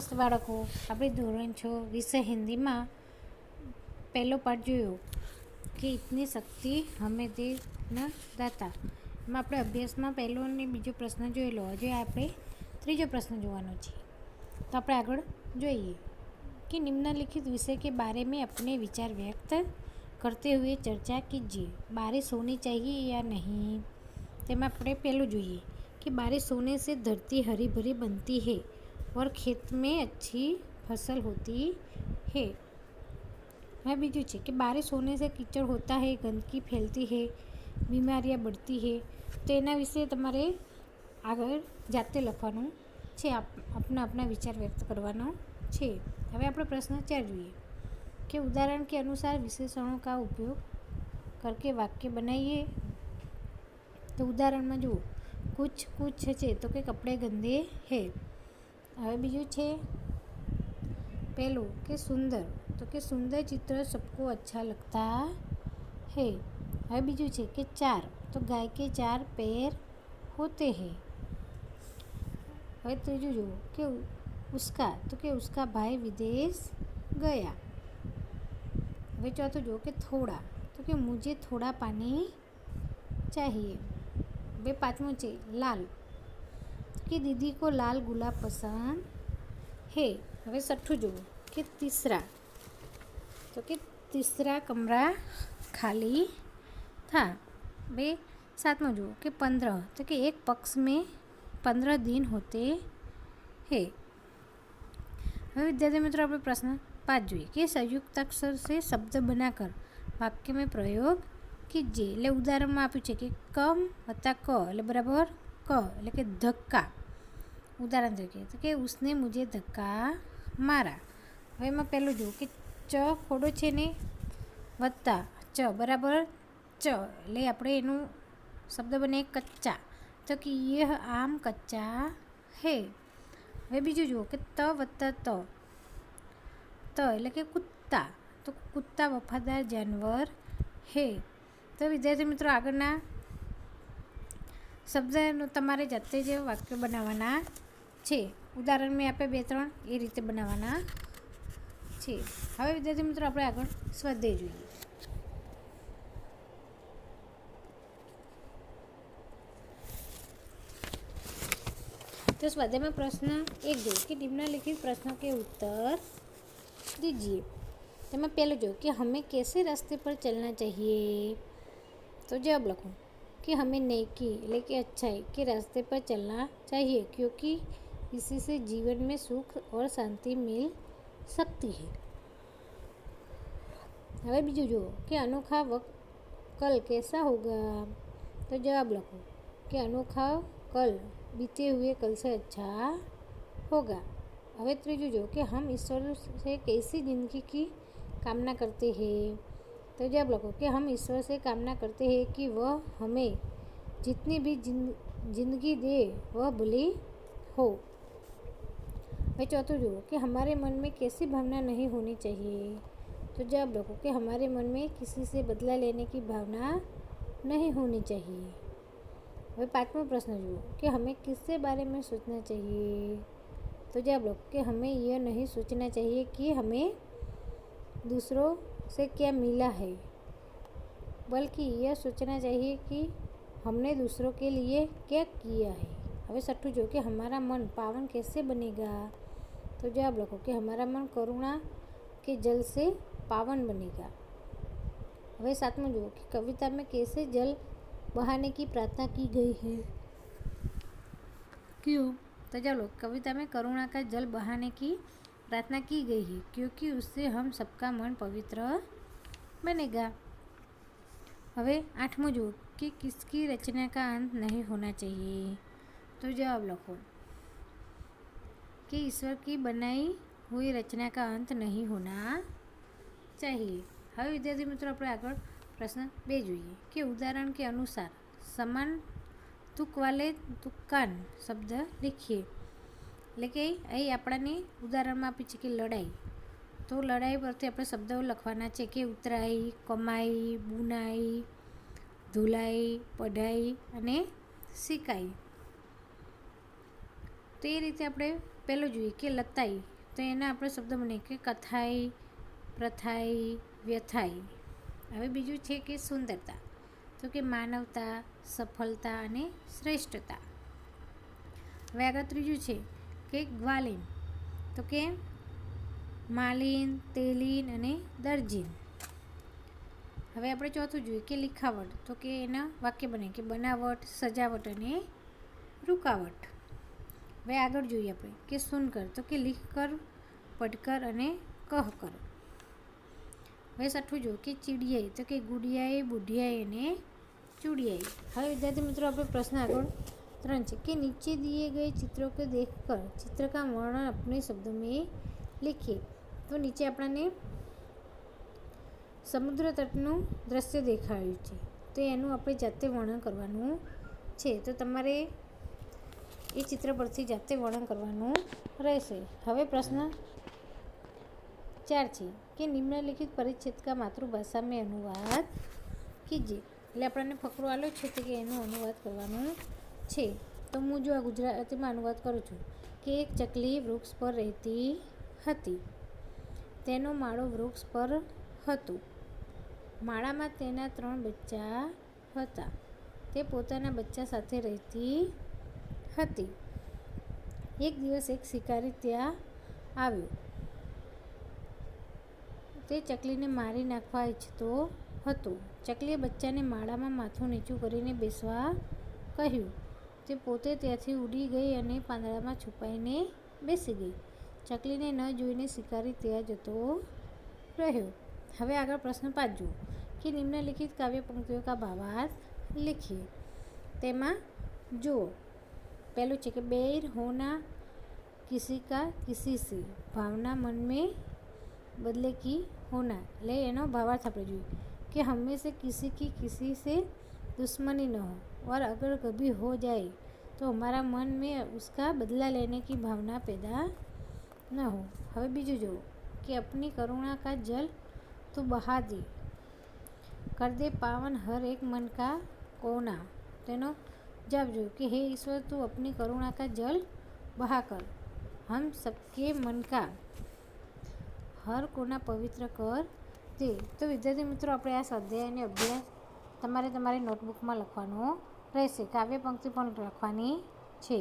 નમસ્તે બાળકો, આપણે ધોરણ 6 વિષય હિન્દીમાં પહેલો પાઠ જોયો કે ઇતની શક્તિ હમે દે ન દાતા. એમાં આપણે અભ્યાસમાં પહેલો અને બીજો પ્રશ્ન જોયેલો. હજુ આપણે ત્રીજો પ્રશ્ન જોવાનો છે. તો આપણે આગળ જોઈએ कि निम्नलिखित विषय के बारे में अपने विचार व्यक्त करते हुए चर्चा कीजिए. बारिश होनी चाहिए या नहीं. તેમાં આપણે પહેલું જોઈએ कि बारिश होने से धरती हरी भरी बनती है और खेत में अच्छी फसल होती है. वह बीजू है कि बारिश होने से कीचड़ होता है, गंदगी फैलती है, बीमारियां बढ़ती है. तो एना विषय तमारे આગળ જાતે લખવાનું છે, अपना विचार व्यक्त करवानो છે. હવે આપણે પ્રશ્ન 4 જોઈએ कि उदाहरण के अनुसार विशेषणों का उपयोग करके वाक्य बनाइए. तो उदाहरण में जुओ कुछ है तो कि कपड़े गंदे है. હવે બીજું છે पहलू कि सुंदर तो कि सुंदर चित्र सबको अच्छा लगता है. હવે બીજું છે कि 4 तो गाय के 4 पैर होते हैं. હવે ત્રીજું જુઓ कि उसका तो कि उसका भाई विदेश गया. હવે ચોથું જુઓ कि थोड़ा तो कि मुझे थोड़ा पानी चाहिए. હવે પાંચમું છે लाल कि दीदी को लाल गुलाब पसंद है. હવે छठું જુઓ कि तीसरा तो कि तीसरा कमरा खाली था. वे सातवां जुओ कि 15 तो कि एक पक्ष में 15 दिन होते हैं. હવે વિદ્યાર્થી મિત્રો આપણે પ્રશ્ન 5 જોઈએ कि संयुक्त अक्षर से शब्द बनाकर वाक्य में प्रयोग कीजिए. એટલે ઉદાહરણમાં આપ્યું છે કે કમ વત્તા ક એટલે બરાબર ક એટલે કે ધક્કા. ઉદાહરણ તરીકે તો કે उसने मुझे धक्का मारा. હવે એમાં પહેલું જુઓ કે ચ ખોડો છે ને વત્તા ચ બરાબર ચ એટલે આપણે એનું શબ્દ બને કચ્ચા. તો કે यह आम कच्चा है. હવે બીજું જુઓ કે ત વત્તા ત એટલે કે કુત્તા. તો કુત્તા વફાદાર જાનવર હે. તો વિદ્યાર્થી મિત્રો આગળના શબ્દનું તમારે જાતે જ વાક્ય બનાવવાના છે. ઉદાહરણ મેં આપે 2-3 એ રીતે બનાવવાના છે. હવે વિદ્યાર્થી મિત્રો આપણે આગળ સ્વાધ્યાય જોઈએ. तो स्वाध्याय में प्रश्न 1 जो कि निम्नलिखित प्रश्नों के उत्तर दीजिए. तो मैं पहले जो कि हमें कैसे रास्ते पर चलना चाहिए. तो जवाब लिखो कि हमें नेकी लेके अच्छाई के रास्ते पर चलना चाहिए क्योंकि इसी से जीवन में सुख और शांति मिल सकती है. હવે બીજું જુઓ कि अनोखा वक्त कल कैसा होगा. तो जवाब लिखो कि अनोखा कल बीते हुए कल से अच्छा होगा. હવે ત્રીજું જો कि हम ईश्वर से कैसी ज़िंदगी की कामना करते हैं. तो जब लिखो कि हम ईश्वर से कामना करते हैं कि वह हमें जितनी भी जिंदगी दे वह भली हो. હવે चौथું जो कि हमारे मन में कैसी भावना नहीं होनी चाहिए. तो जब लिखो कि हमारे मन में किसी से बदला लेने की भावना नहीं होनी चाहिए. હવે પાંચમો પ્રશ્ન જુઓ कि हमें किसके बारे में सोचना चाहिए. तो जवाब लो कि हमें यह नहीं सोचना चाहिए कि हमें दूसरों से क्या मिला है बल्कि यह सोचना चाहिए कि हमने दूसरों के लिए क्या किया है. હવે छठું जो कि हमारा मन पावन कैसे बनेगा. तो जवाब लिखो कि हमारा मन करुणा के जल से पावन बनेगा. હવે सातवां जो कि कविता में कैसे जल बहाने की प्रार्थना की गई है. क्यों. तो चलो कविता में करुणा का जल बहाने की प्रार्थना की गई है क्योंकि उससे हम सबका मन पवित्र बनेगा. હવે आठवां जो कि किसकी रचना का अंत नहीं होना चाहिए. तो जवाब लिखो कि ईश्वर की बनाई हुई रचना का अंत नहीं होना चाहिए. હવે વિદ્યાર્થી મિત્રો આપણે આગળ प्रश्न 2 જોઈએ कि उदाहरण के अनुसार समान तुक वाले तुक्कान शब्द लिखिए. એટલે કે અહીં આપણાને ઉદાહરણમાં આપી છે કે લડાઈ. તો લડાઈ પરથી આપણે શબ્દો લખવાના છે કે ઉતરાઈ, કમાઈ, બુનાઈ, ધુલાઈ, પઢાઈ અને શીખાઈ. તો એ રીતે આપણે પહેલું જોઈએ કે લતાઈ, તો એના આપણે શબ્દ બને કે કથાઈ, પ્રથાઈ, વ્યથાઈ. હવે બીજું છે કે સુંદરતા, તો કે માનવતા, સફળતા અને શ્રેષ્ઠતા. હવે આગળ ત્રીજું છે કે ગ્વાલીન, તો કે માલિન, તેલીન અને દર્જીન. હવે આપણે ચોથું જોઈએ કે લિખાવટ, તો કે એના વાક્ય બને કે બનાવટ, સજાવટ અને રૂકાવટ. હવે આગળ જોઈએ આપણે કે સુનકર, તો કે લીખકર, પડકર અને કહકર. હવે છઠ્ઠું જોઈએ કે ચીડિયાઈ, તો કે ગુડિયાઈ, બુઢિયાઈ અને ચૂડિયાઈ. હવે વિદ્યાર્થી મિત્રો આપણે પ્રશ્ન આગળ 3 છે कि नीचे दिए गए चित्रों को देखकर चित्र का वर्णन अपने शब्दों में लिखिए. તો નીચે આપણને સમુદ્ર તટનું દ્રશ્ય દેખાડ્યું છે, તો એનું આપણે જાતે વર્ણન કરવાનું છે. તો તમારે એ ચિત્ર પરથી જાતે વર્ણન કરવાનું રહેશે. હવે પ્રશ્ન 4 છે કે નિમ્નલિખિત પરિચ્છેદ કા માતૃભાષા મેં અનુવાદ કીજીએ. એટલે આપણને ફકરો આપ્યો છે તો કે એનું અનુવાદ કરવાનું છે. તો હું જો આ ગુજરાતીમાં અનુવાદ કરું છું કે એક ચકલી વૃક્ષ પર રહેતી હતી. તેનો માળો વૃક્ષ પર હતો. માળામાં તેના 3 બચ્ચા હતા. તે પોતાના બચ્ચા સાથે રહેતી હતી. એક દિવસ એક શિકારી ત્યાં આવ્યો. તે ચકલીને મારી નાખવા ઈચ્છતો હતો. ચકલીએ બચ્ચાને માળામાં માથું નીચું કરીને બેસવા કહ્યું. તે પોતે ત્યાંથી ઉડી ગઈ અને પાંદડામાં છુપાઈને બેસી ગઈ. ચકલીને ન જોઈને શિકારી ત્યાં જતો રહ્યો. હવે આગળ પ્રશ્ન 5 જુઓ કે નિમ્નલિખિત કાવ્ય પંક્તિઓ કા ભાવાર્થ लिखिए. તેમાં જુઓ પહેલું છે કે बैर होना किसी का किसी से, भावना मन में बदले की होना. એટલે એનો ભાવાર્થ આપણે જોઈએ कि हमें से किसी की किसी से दुश्मनी न हो और अगर कभी हो जाए तो हमारा मन में उसका बदला लेने की भावना पैदा न हो. હવે બીજું જુઓ कि अपनी करुणा का जल तो बहा दे, कर दे पावन हर एक मन का कोना. તેનો જવાબ જોયો કે हे ईश्वर तू अपनी करुणा का जल बहा कर हम सबके मन का हर कोना पवित्र कर દે. તો વિદ્યાર્થી મિત્રો આપણે આ સ્વાધ્યાયનો અભ્યાસ તમારી નોટબુકમાં લખવાનો રહેશે. કાવ્ય પંક્તિ પણ લખવાની છે.